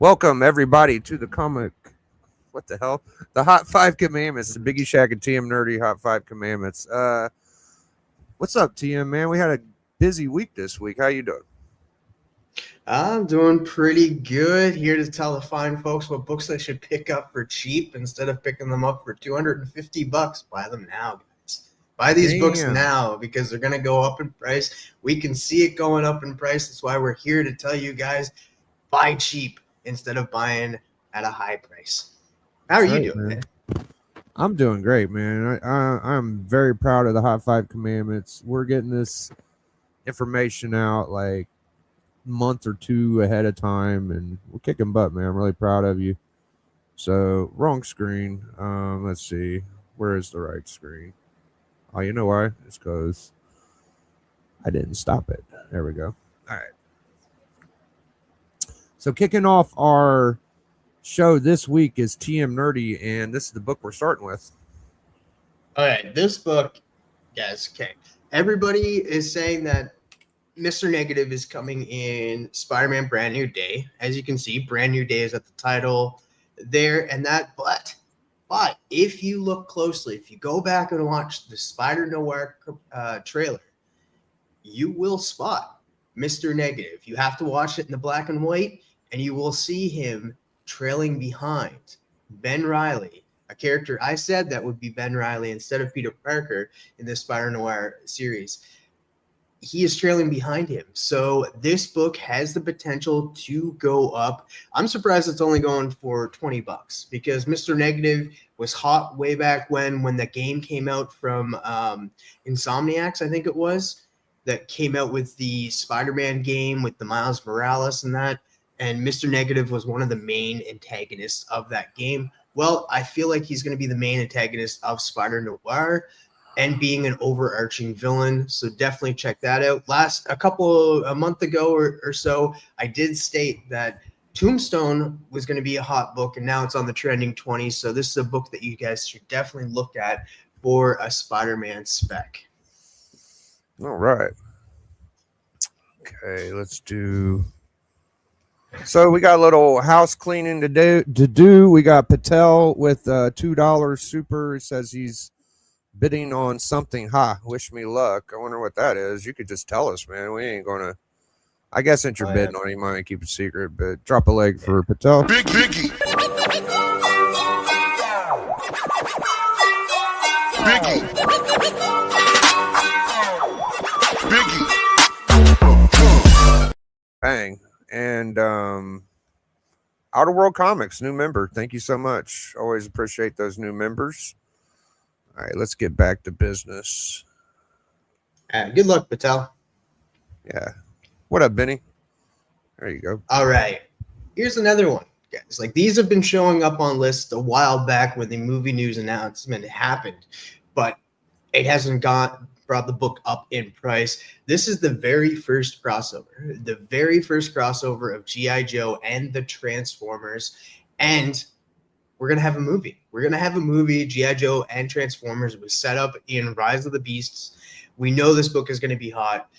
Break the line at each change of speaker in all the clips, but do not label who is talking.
Welcome everybody to the comic. What the hell? The Hot Five Commandments, the Biggie Shack and TM Nerdy Hot Five Commandments. What's up, TM man? We had a busy week this week. How you doing?
I'm doing pretty good. Here to tell the fine folks what books they should pick up for cheap instead of picking them up for $250. Buy them now, guys. Buy these books
Damn.
now because they're going to go up in price. We can see it going up in price. That's why we're here to tell you guys buy cheap instead of buying at a high price. How are
That's
you
right,
doing,
man.
man?
I'm doing great, man. I'm very proud of the Hot Five Commandments. We're getting this information out like month or two ahead of time, and we're kicking butt, man. I'm really proud of you. So wrong screen. Let's see. Where is the right screen? Oh, you know why? It's because I didn't stop it. There we go. All right. So kicking off our show this week is TM Nerdy, and this is the book we're starting with.
All right, this book, guys, okay. Everybody is saying that Mr. Negative is coming in Spider-Man Brand New Day. As you can see, Brand New Day is at the title there and that. But if you look closely, if you go back and watch the Spider Noir trailer, you will spot Mr. Negative. You have to watch it in the black and white, and you will see him trailing behind Ben Reilly, a character I said that would be Ben Reilly instead of Peter Parker in the Spider Noir series. He is trailing behind him. So this book has the potential to go up. I'm surprised it's only going for $20 because Mr. Negative was hot way back when the game came out from Insomniacs, I think it was, that came out with the Spider-Man game with the Miles Morales and that. And Mr. Negative was one of the main antagonists of that game. Well, I feel like he's going to be the main antagonist of Spider Noir and being an overarching villain. So definitely check that out. A month ago or so, I did state that Tombstone was going to be a hot book, and now it's on the trending 20. So this is a book that you guys should definitely look at for a Spider-Man spec.
All right. Okay, let's do. So we got a little house cleaning to do. We got Patel with $2 super. It says he's bidding on something. Wish me luck. I wonder what that is. You could just tell us, man. We ain't gonna. I guess since you're bidding on it, you might keep it secret, but drop a leg for Patel.
Biggie.
Bang. And Outer World Comics, new member. Thank you so much. Always appreciate those new members. All right, let's get back to business.
Good luck, Patel.
Yeah. What up, Benny? There you go.
All right. Here's another one, guys. Like, these have been showing up on lists a while back when the movie news announcement happened, but it hasn't brought the book up in price. This is the very first crossover of G.I. Joe and the Transformers, and we're going to have a movie. G.I. Joe and Transformers was set up in Rise of the Beasts. We know this book is going to be hot.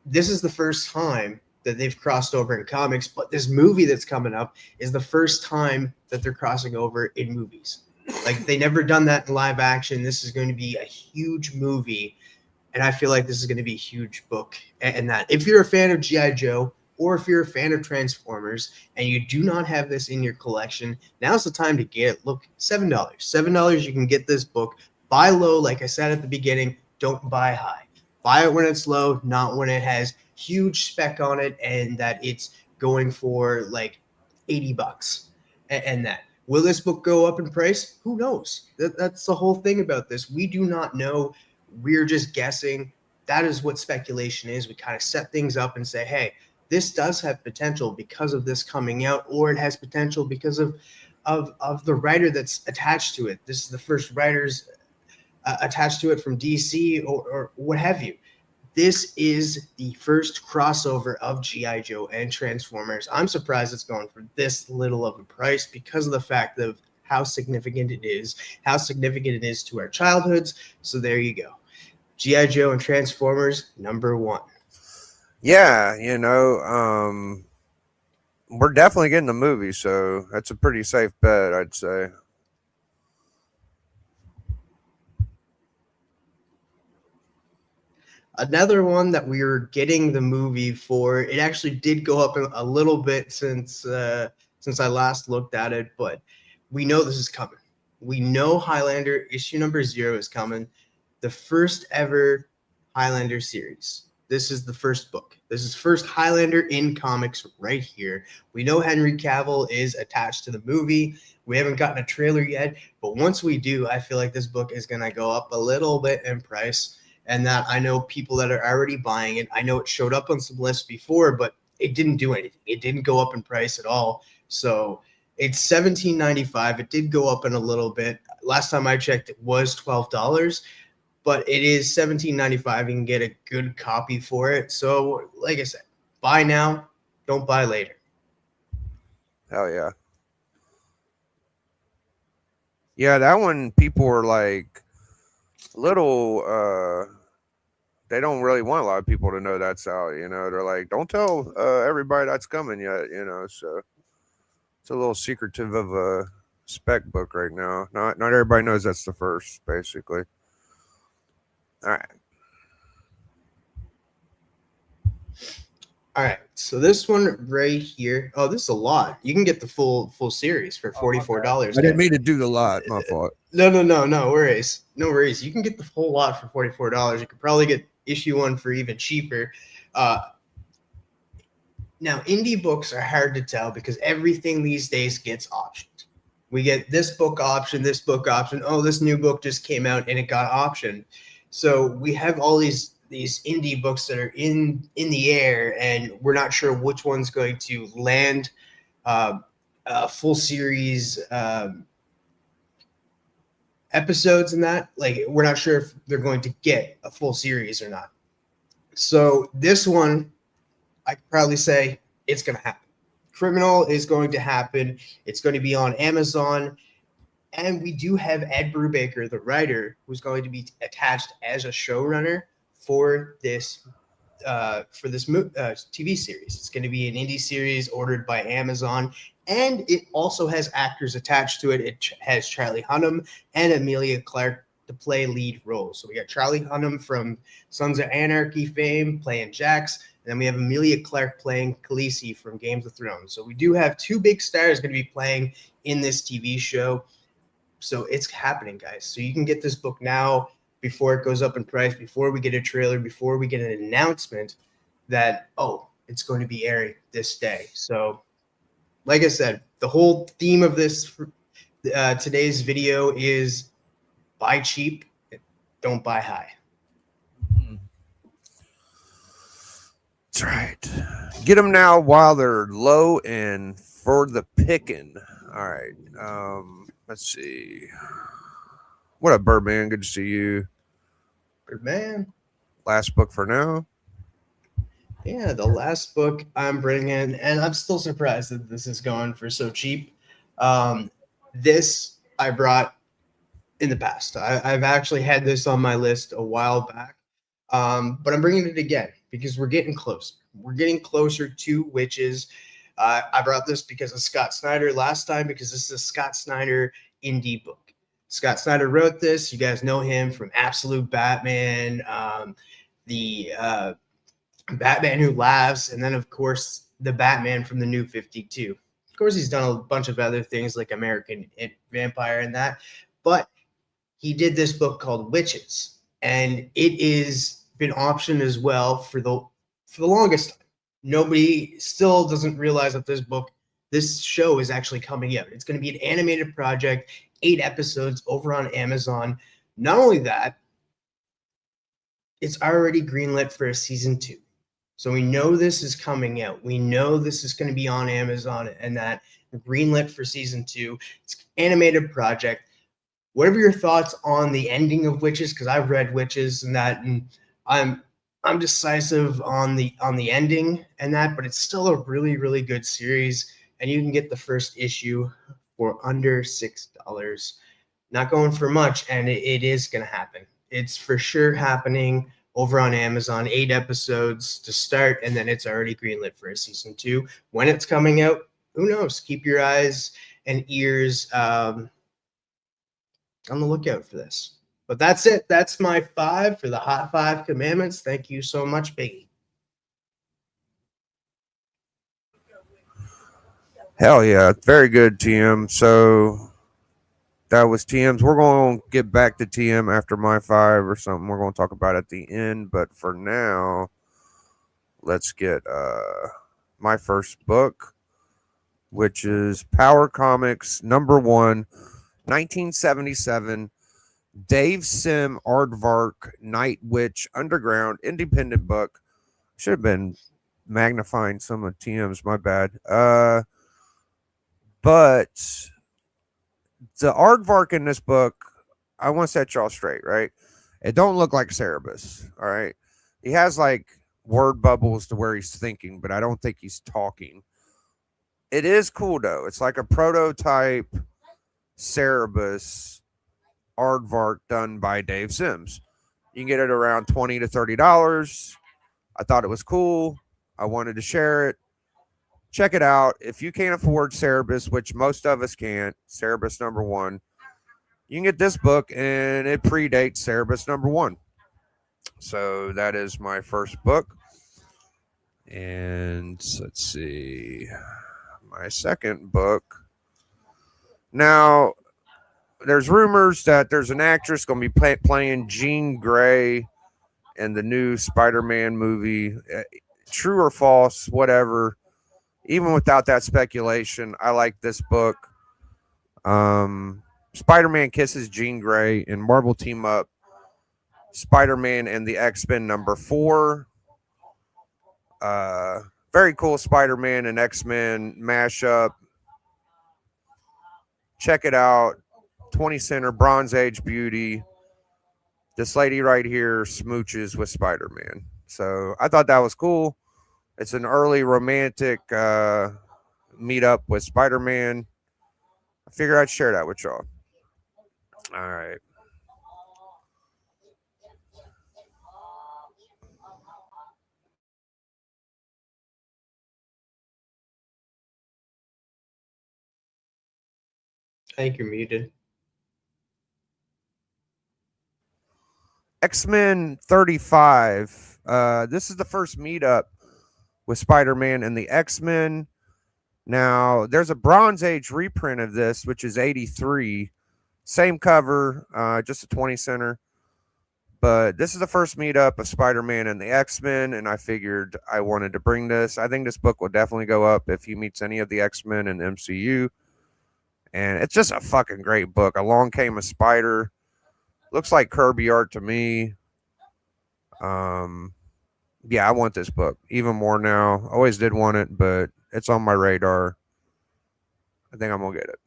This is the first time that they've crossed over in comics, but this movie that's coming up is the first time that they're crossing over in movies. Like, they never done that in live action. This is going to be a huge movie, and I feel like this is going to be a huge book. And that if you're a fan of G.I. Joe, or if you're a fan of Transformers and you do not have this in your collection, now's the time to get it. Look, $7. $7, you can get this book. Buy low, like I said at the beginning. Don't buy high. Buy it when it's low, not when it has huge spec on it and that it's going for like $80. And that. Will this book go up in price? Who knows? That's the whole thing about this. We do not know. We're just guessing. That is what speculation is. We kind of set things up and say, hey, this does have potential because of this coming out, or it has potential because of the writer that's attached to it. This is the first writers attached to it from DC or what have you. This is the first crossover of G.I. Joe and Transformers. I'm surprised it's going for this little of a price because of the fact of how significant it is to our childhoods. So there you go. G.I. Joe and Transformers, #1.
Yeah, we're definitely getting the movie, so that's a pretty safe bet, I'd say.
Another one that we were getting the movie for, it actually did go up a little bit since I last looked at it, but we know this is coming. We know Highlander issue number 0 is coming. The first ever Highlander series. This is the first book. This is first Highlander in comics right here. We know Henry Cavill is attached to the movie. We haven't gotten a trailer yet, but once we do, I feel like this book is going to go up a little bit in price. And that I know people that are already buying it. I know it showed up on some lists before, but it didn't do anything. It didn't go up in price at all. So it's $17.95. It did go up in a little bit. Last time I checked, it was $12, but it is $17.95. You can get a good copy for it. So, like I said, buy now, don't buy later.
Hell yeah. Yeah, that one people were like little they don't really want a lot of people to know that's out, you know. They're like, don't tell everybody that's coming yet, you know. So it's a little secretive of a spec book right now. Not everybody knows that's the first, basically. All right.
All right, so this one right here. Oh, this is a lot. You can get the full series for $44.
I didn't mean to do the lot. My fault.
No worries. No worries. You can get the whole lot for $44. You could probably get issue 1 for even cheaper. Now, indie books are hard to tell because everything these days gets optioned. We get this book option, this book option. Oh, this new book just came out and it got optioned. So we have all these indie books that are in the air, and we're not sure which one's going to land a full series episodes and that. Like, we're not sure if they're going to get a full series or not. So this one, I could probably say it's going to happen. Criminal is going to happen. It's going to be on Amazon. And we do have Ed Brubaker, the writer, who's going to be attached as a showrunner for this TV series. It's going to be an indie series ordered by Amazon, and it also has actors attached to it. It has Charlie Hunnam and Emilia Clarke to play lead roles. So we got Charlie Hunnam from Sons of Anarchy fame playing Jax, and then we have Emilia Clarke playing Khaleesi from Games of Thrones. So we do have 2 big stars going to be playing in this TV show. So it's happening, guys. So you can get this book now before it goes up in price, before we get a trailer, before we get an announcement that, oh, it's going to be airing this day. So like I said, the whole theme of this today's video is buy cheap, don't buy high.
That's right. Get them now while they're low and for the picking. All right. Let's see. What up, Birdman? Good to see you.
Birdman.
Last book for now.
Yeah, the last book I'm bringing, and I'm still surprised that this is going for so cheap. This I brought in the past. I've actually had this on my list a while back, but I'm bringing it again because we're getting closer. We're getting closer to Witches. I brought this because of Scott Snyder last time, because this is a Scott Snyder indie book. Scott Snyder wrote this. You guys know him from Absolute Batman, the Batman Who Laughs, and then, of course, the Batman from the New 52. Of course, he's done a bunch of other things like American Vampire and that, but he did this book called Witches, and it is been optioned as well for the longest time. Nobody still doesn't realize that this show is actually coming out. It's going to be an animated project, 8 episodes over on Amazon. Not only that, it's already greenlit for a season 2. So we know this is coming out. We know this is going to be on Amazon and that greenlit for season 2. It's an animated project. Whatever your thoughts on the ending of Witches, because I've read Witches and that, and I'm decisive on the ending and that, but it's still a really, really good series, and you can get the first issue for under $6. Not going for much, and it is going to happen. It's for sure happening. over on Amazon, 8 episodes to start, and then it's already greenlit for a season 2. When it's coming out, who knows? Keep your eyes and ears on the lookout for this. But that's it. That's my 5 for the Hot 5 Commandments. Thank you so much, Biggie.
Hell yeah. Very good, TM. So that was TM's. We're going to get back to TM after my 5 or something. We're going to talk about at the end. But for now, let's get my first book, which is Power Comics #1, 1977. Dave Sim Aardvark Night Witch Underground independent book. Should have been magnifying some of TM's, my bad. But the aardvark in this book, I want to set y'all straight, right? It don't look like Cerebus, all right? He has like word bubbles to where he's thinking, but I don't think he's talking. It is cool though. It's like a prototype Cerebus aardvark done by Dave Sims. You can get it around $20 to $30. I thought it was cool. I wanted to share it. Check it out. If you can't afford Cerebus, which most of us can't, Cerebus #1, you can get this book, and it predates Cerebus #1. So that is my first book. And let's see, my second book. Now, there's rumors that there's an actress going to be playing Jean Grey in the new Spider-Man movie. True or false, whatever. Even without that speculation, I like this book. Spider-Man kisses Jean Grey, and Marvel team up Spider-Man and the X-Men #4. Very cool Spider-Man and X-Men mashup. Check it out. 20 center, Bronze Age beauty. This lady right here smooches with Spider-Man. So I thought that was cool. It's an early romantic meetup with Spider-Man. I figure I'd share that with y'all. All right.
I think you're muted.
X-Men 35. This is the first meetup with Spider-Man and the X-Men. Now, there's a Bronze Age reprint of this, which is 83. Same cover, just a 20 center. But this is the first meetup of Spider-Man and the X-Men, and I figured I wanted to bring this. I think this book will definitely go up if he meets any of the X-Men in the MCU. And it's just a fucking great book. Along Came a Spider. Looks like Kirby art to me. Yeah, I want this book even more now. Always did want it, but it's on my radar. I think I'm gonna get it.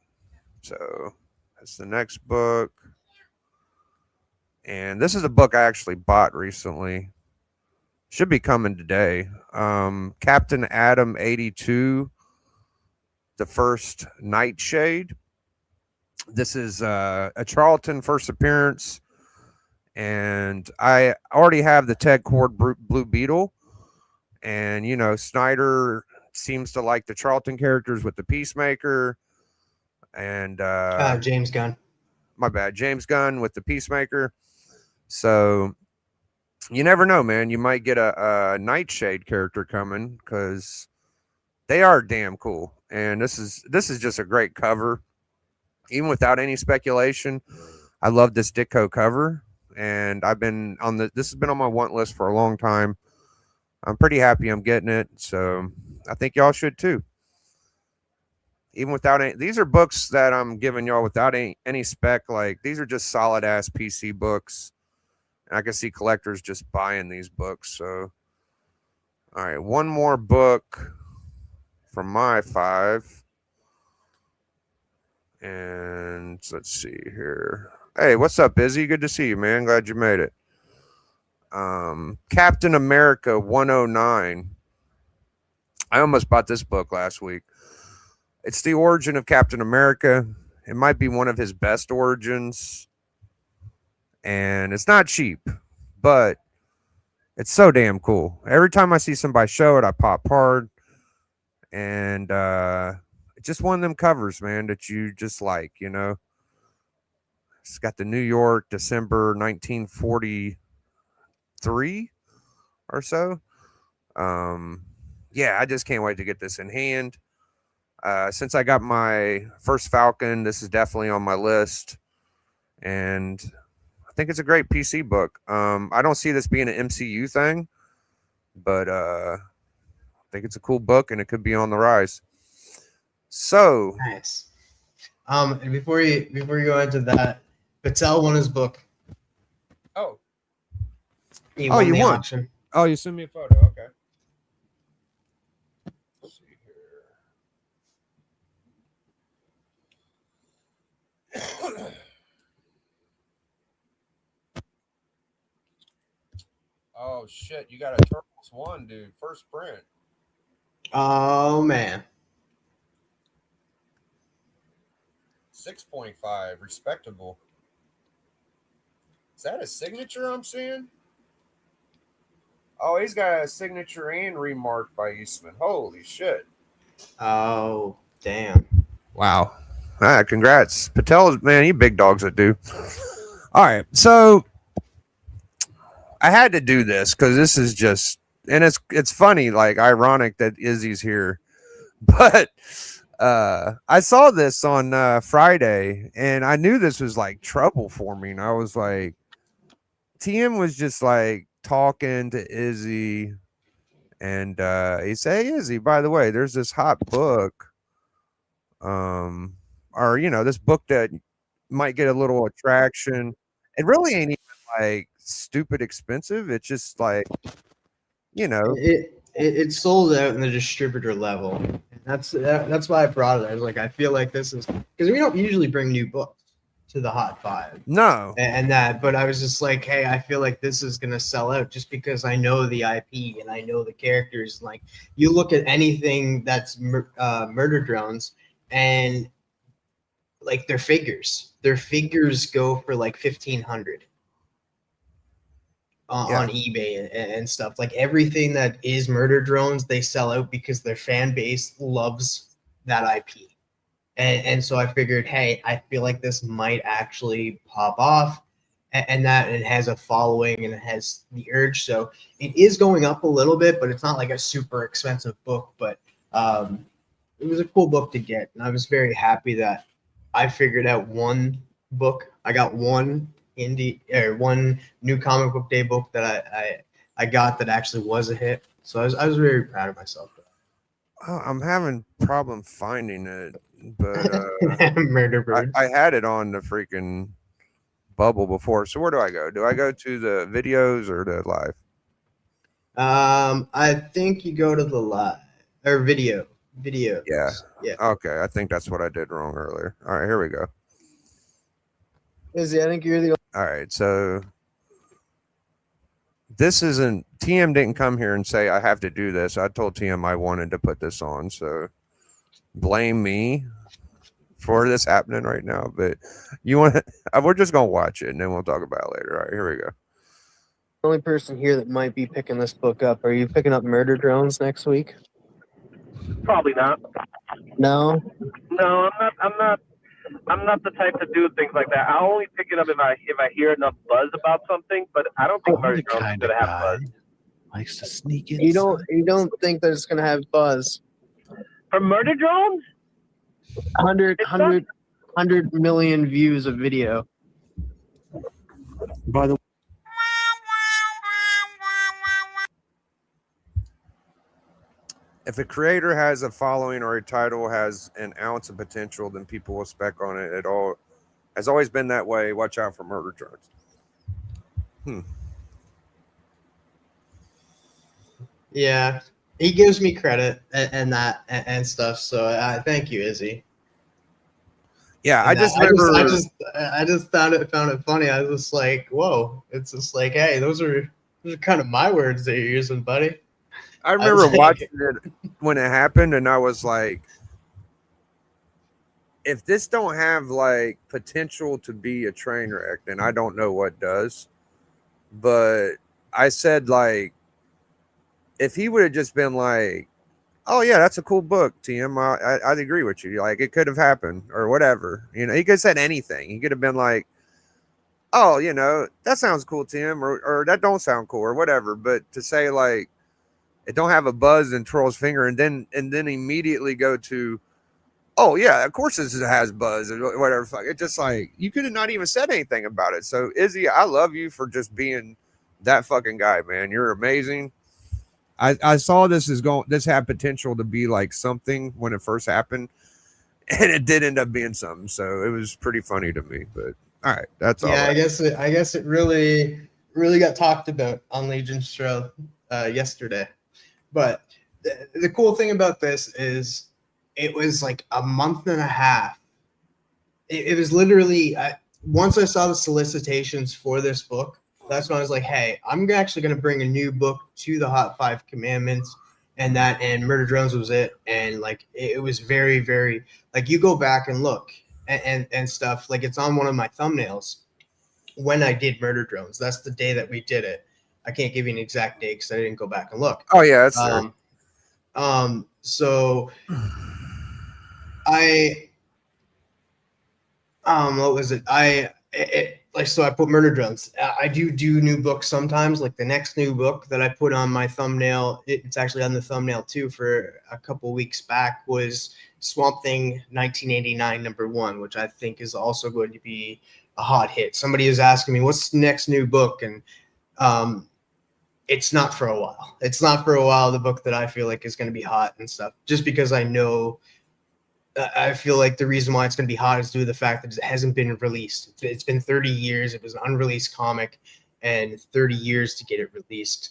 So that's the next book. And this is a book I actually bought recently. Should be coming today. Captain Atom 82, the first Nightshade. This is a Charlton first appearance. And I already have the Ted Cord Blue Beetle. And, you know, Snyder seems to like the Charlton characters with the Peacemaker. And
James Gunn.
My bad. James Gunn with the Peacemaker. So you never know, man. You might get a Nightshade character coming because they are damn cool. And this is just a great cover. Even without any speculation, I love this Ditko cover. And I've been on this has been on my want list for a long time. I'm pretty happy I'm getting it. So I think y'all should too. Even without any, these are books that I'm giving y'all without any spec. Like, these are just solid ass PC books. And I can see collectors just buying these books. So, all right, one more book from my 5. And let's see here. Hey, what's up, Izzy? Good to see you, man. Glad you made it. Captain America 109. I almost bought this book last week. It's the origin of Captain America. It might be one of his best origins. And it's not cheap, but It's so damn cool. Every time I see somebody show it, I pop hard. And it's just one of them covers, man, that you just like, you know. It's got the New York, December 1943 or so. Um, yeah, I just can't wait to get this in hand. Since I got my first Falcon, this is definitely on my list. And I think it's a great PC book. I don't see this being an MCU thing, but I think it's a cool book and it could be on the rise. So,
Nice. And before you go into that, Patel won his book.
oh,
He
oh,
won
you
the
won.
auction.
Oh, you sent me a photo. Okay. Let's see here. Oh shit! You got a Turtles one, dude. First print.
Oh man.
6.5, respectable. Is that a signature I'm seeing? Oh, he's got a signature and remarked by Eastman. Holy shit.
Oh damn.
Wow. All right, congrats. Patel's, man, you big dogs that do. All right, so I had to do this because this is just, and it's funny, like ironic that Izzy's here. But I saw this on Friday and I knew this was like trouble for me. And I was like, TM was just like talking to Izzy, and he said, "Hey Izzy, by the way, there's this hot book, or you know, this book that might get a little attraction. It really ain't even like stupid expensive. It's just like, you know,
It sold out in the distributor level. And that's why I brought it. I was like, I feel like this is because we don't usually bring new books to the Hot Five
no,
and that, but I was just like, hey, I feel like this is gonna sell out just because I know the IP and I know the characters. Like, you look at anything that's murder drones and like their figures go for like 1,500
yeah,
on eBay and stuff. Like everything that is murder drones, they sell out because their fan base loves that IP. And so I figured, hey, I feel like this might actually pop off, and that it has a following and it has the urge. So it is going up a little bit, but it's not like a super expensive book. But it was a cool book to get, and I was very happy that I figured out one book. I got one one new comic book day book that I got that actually was a hit. So I was very proud of myself.
I'm having problem finding it, but
Murder Bird.
I had it on the freaking bubble before. So where do I go? Do I go to the videos or the live?
I think you go to the live or videos.
Yeah.
Yeah.
Okay, I think that's what I did wrong earlier. All right, here we go.
Izzy, I think you're the
All right, so this isn't TM didn't come here and say I have to do this. I told TM I wanted to put this on, so blame me for this happening right now. But you want we're just gonna watch it and then we'll talk about it later. All right, here we go.
only person here that might be picking this book up. Are you picking up Murder Drones next week?
Probably not.
No.
No, I'm not. I'm not the type to do things like that. I'll only pick it up if I hear enough buzz about something. But I don't think Murder Drones is gonna have buzz.
Likes to sneak in.
You don't think that it's gonna have buzz?
For Murder Drones,
100 million views of video.
By the
If a creator has a following or a title has an ounce of potential, then people will spec on it. It all has always been that way. Watch out for Murder Drones.
Yeah, he gives me credit and that and stuff. So I thank you, Izzy.
Yeah,
And
I just
I
remember.
just found it funny. I was just like, whoa! It's just like, hey, those are kind of my words that you're using, buddy.
I remember
was like-
watching it when it happened, and I was like, if this don't have like potential to be a train wreck, then I don't know what does. But I said, like, if he would have just been like, oh yeah, that's a cool book, TM, I'd agree with you. Like, it could have happened or whatever. You know, he could have said anything. He could have been like, oh, you know, that sounds cool, Tim, or that don't sound cool or whatever. But to say like it don't have a buzz and twirl his finger and then immediately go to, oh yeah, of course this has buzz and whatever. Fuck, it just like you could have not even said anything about it. So Izzy, I love you for just being that fucking guy, man. You're amazing. I saw this had potential to be like something when it first happened, and it did end up being something. So it was pretty funny to me. But all right, that's all.
Yeah,
right.
I guess it really got talked about on Legion's Trail yesterday. But the cool thing about this is it was like a month and a half. It was literally once I saw the solicitations for this book, that's when I was like, hey, I'm actually going to bring a new book to the Hot 5 Commandments. And Murder Drones was it. And like it was very, very like you go back and look and stuff. Like it's on one of my thumbnails when I did Murder Drones. That's the day that we did it. I can't give you an exact date because I didn't go back and look.
Oh yeah, that's
so what was it? So I put Murder Drones. I do new books sometimes. Like the next new book that I put on my thumbnail, it's actually on the thumbnail too for a couple weeks back, was Swamp Thing 1989 #1, which I think is also going to be a hot hit. Somebody is asking me what's the next new book, and it's not for a while. It's not for a while. The book that I feel like is going to be hot and stuff, just because I know. I feel like the reason why it's going to be hot is due to the fact that it hasn't been released. It's been 30 years. It was an unreleased comic, and 30 years to get it released.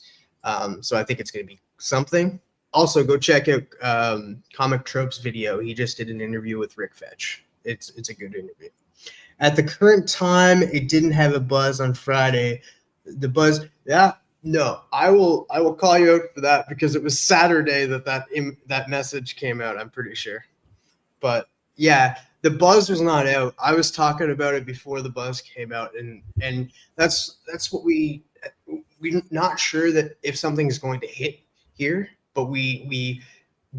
So I think it's going to be something. Also, go check out Comic Tropes video. He just did an interview with Rick Fetch. It's a good interview. At the current time, it didn't have a buzz on Friday. The buzz, yeah, no, I will call you out for that because it was Saturday that message came out. I'm pretty sure. But yeah, the buzz was not out. I was talking about it before the buzz came out, and that's what we're not sure that if something is going to hit here, but we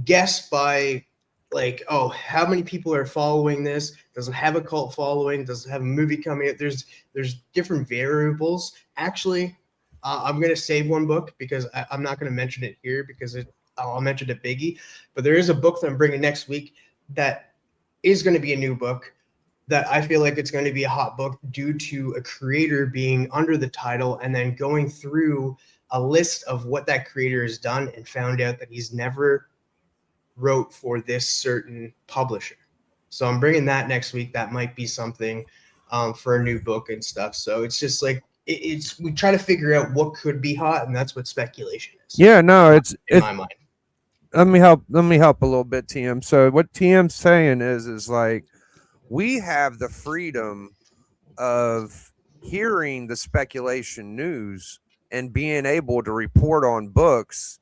guess by like, oh, how many people are following this? Does it have a cult following? Does it have a movie coming out? There's different variables. Actually, I'm gonna save one book because I'm not gonna mention it here because I'll mention it Biggie. But there is a book that I'm bringing next week that is going to be a new book that I feel like it's going to be a hot book due to a creator being under the title and then going through a list of what that creator has done and found out that he's never wrote for this certain publisher. So I'm bringing that next week. That might be something for a new book and stuff. So it's just like we try to figure out what could be hot, and that's what speculation is.
Yeah, no, it's
in my mind.
Let me help a little bit, TM. So what TM's saying is like we have the freedom of hearing the speculation news and being able to report on books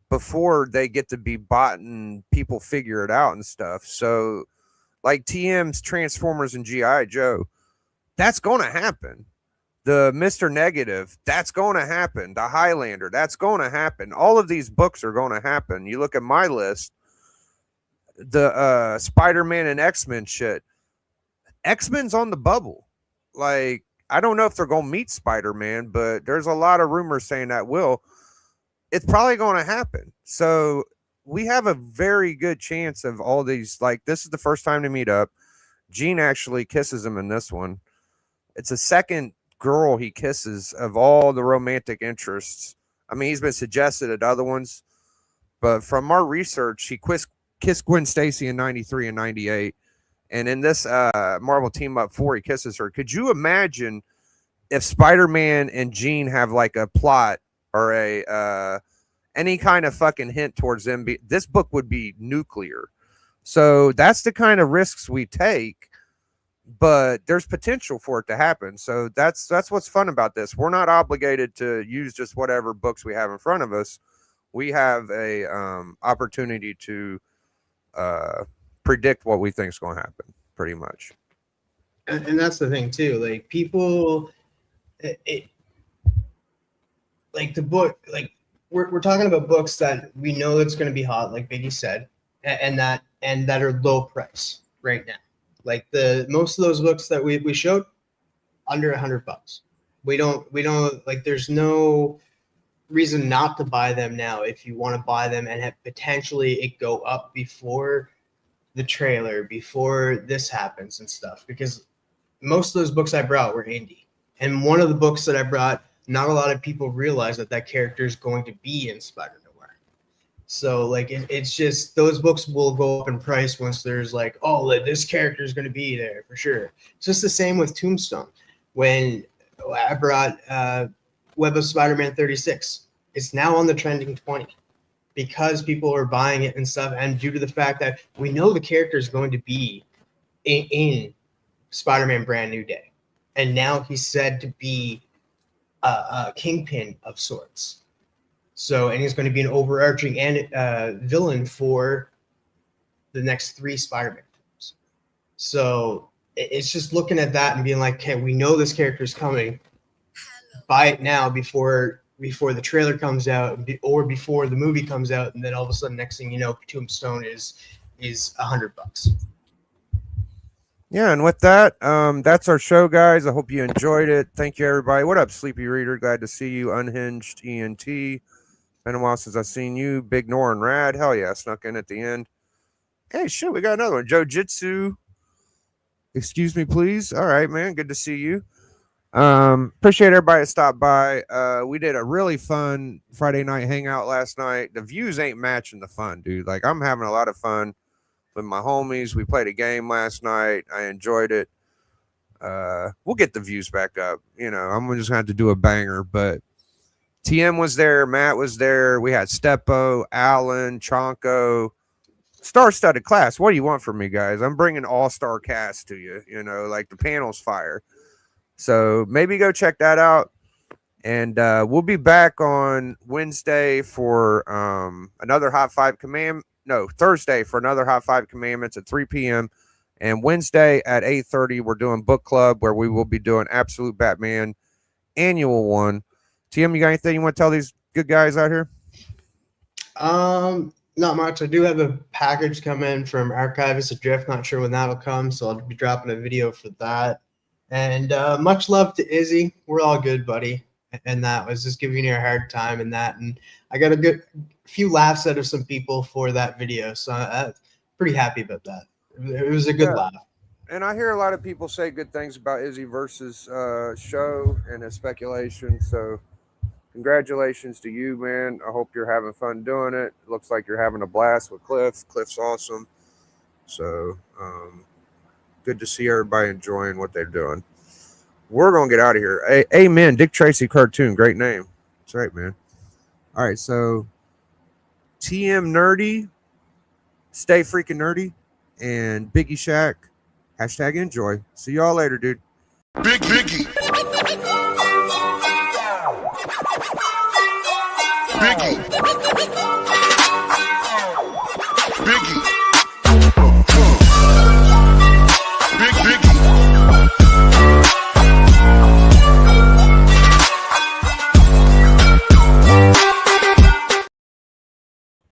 before they get to be bought and people figure it out and stuff. So like TM's Transformers and G.I. Joe, that's going to happen. The Mr. Negative, that's going to happen. The Highlander, that's going to happen. All of these books are going to happen. You look at my list, the Spider-Man and X-Men shit. X-Men's on the bubble. Like, I don't know if they're going to meet Spider-Man, but there's a lot of rumors saying that will. It's probably going to happen. So we have a very good chance of all these. Like, this is the first time to meet up. Jean actually kisses him in this one. It's a second girl he kisses of all the romantic interests. I mean, he's been suggested at other ones, but from our research, he kissed Gwen Stacy in 93 and 98. And in this Marvel Team Up 4, he kisses her. Could you imagine if Spider-Man and Jean have like a plot or a any kind of fucking hint towards them? This book would be nuclear. So that's the kind of risks we take. But there's potential for it to happen. So that's what's fun about this. We're not obligated to use just whatever books we have in front of us. We have a opportunity to predict what we think is going to happen, pretty much.
And that's the thing too. Like people, like the book, like we're talking about books that we know that's going to be hot, like Biggie said, and that are low price right now. Like the most of those books that we showed, under $100. We don't like. There's no reason not to buy them now if you want to buy them and have potentially it go up before the trailer, before this happens and stuff. Because most of those books I brought were indie, and one of the books that I brought, not a lot of people realize that character is going to be in Spider Noir. So like it's just those books will go up in price once there's like, oh, this character is going to be there for sure. It's just the same with Tombstone. When I brought Web of Spider-Man 36, it's now on the trending 20 because people are buying it and stuff, and due to the fact that we know the character is going to be in Spider-Man Brand New Day, and now he's said to be a kingpin of sorts. So, and he's going to be an overarching villain for the next 3 Spider-Man films. So it's just looking at that and being like, okay, we know this character is coming. Buy it now before the trailer comes out or before the movie comes out, and then all of a sudden, next thing you know, Tombstone is $100.
Yeah, and with that, that's our show, guys. I hope you enjoyed it. Thank you, everybody. What up, Sleepy Reader? Glad to see you. Unhinged ENT. Been a while since I've seen you. Big Nor and Rad. Hell yeah, snuck in at the end. Hey, shit, we got another one. Joe Jitsu. Excuse me, please. All right, man. Good to see you. Appreciate everybody that stopped by. We did a really fun Friday night hangout last night. The views ain't matching the fun, dude. Like, I'm having a lot of fun with my homies. We played a game last night. I enjoyed it. We'll get the views back up. You know, I'm just gonna have to do a banger. But TM was there, Matt was there. We had Steppo, Alan, Chonko, star-studded class. What do you want from me, guys? I'm bringing all-star cast to you. You know, like the panel's fire. So maybe go check that out. And we'll be back on Wednesday for another Hot 5 Thursday for another Hot 5 Commandments at 3 p.m. And Wednesday at 8:30, we're doing book club where we will be doing Absolute Batman Annual 1. TM, you got anything you want to tell these good guys out here?
Not much. I do have a package come in from Archivist Adrift. Not sure when that'll come, so I'll be dropping a video for that. And much love to Izzy. We're all good, buddy. And that was just giving you a hard time and that. And I got a few laughs out of some people for that video. So I'm pretty happy about that. It was a good laugh.
And I hear a lot of people say good things about Izzy versus show and his speculation. So congratulations to you, man. I hope you're having fun doing it. It looks like you're having a blast with Cliff. Cliff's awesome. So good to see everybody enjoying what they're doing. We're going to get out of here. Amen. Dick Tracy cartoon. Great name. That's right, man. All right. So TM Nerdy. Stay freaking nerdy. And Biggie Shaq. #enjoy. See y'all later, dude.
Biggie. Biggie.